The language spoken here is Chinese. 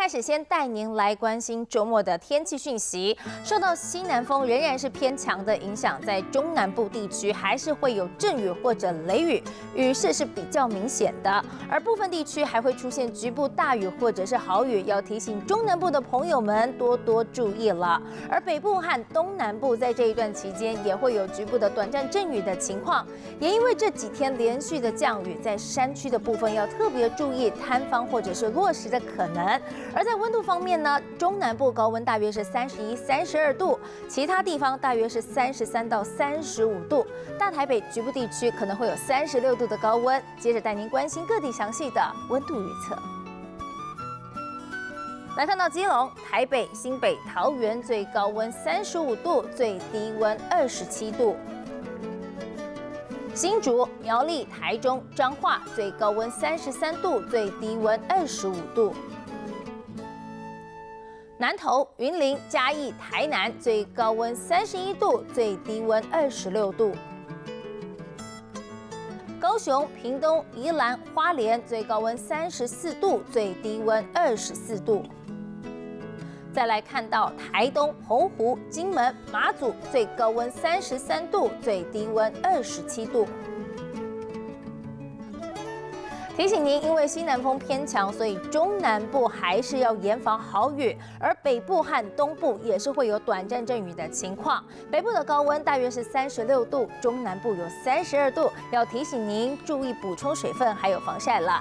开始先带您来关心周末的天气讯息。受到西南风仍然是偏强的影响，在中南部地区还是会有阵雨或者雷雨，雨势是比较明显的。而部分地区还会出现局部大雨或者是豪雨，要提醒中南部的朋友们多多注意了。而北部和东南部在这一段期间也会有局部的短暂阵雨的情况，也因为这几天连续的降雨，在山区的部分要特别注意坍方或者是落石的可能。而在温度方面呢，中南部高温大约是31、32度，其他地方大约是33到35度。大台北局部地区可能会有36度的高温。接着带您关心各地详细的温度预测。来看到基隆、台北、新北、桃园最高温35度，最低温27度。新竹、苗栗、台中、彰化最高温33度，最低温25度。南投、云林、嘉义、台南最高温31度，最低温26度。高雄、屏东、宜兰、花莲最高温34度，最低温24度。再来看到台东、澎湖、金门、马祖最高温33度，最低温27度。提醒您，因为西南风偏强，所以中南部还是要严防豪雨，而北部和东部也是会有短暂阵雨的情况。北部的高温大约是36度，中南部有32度，要提醒您注意补充水分，还有防晒了。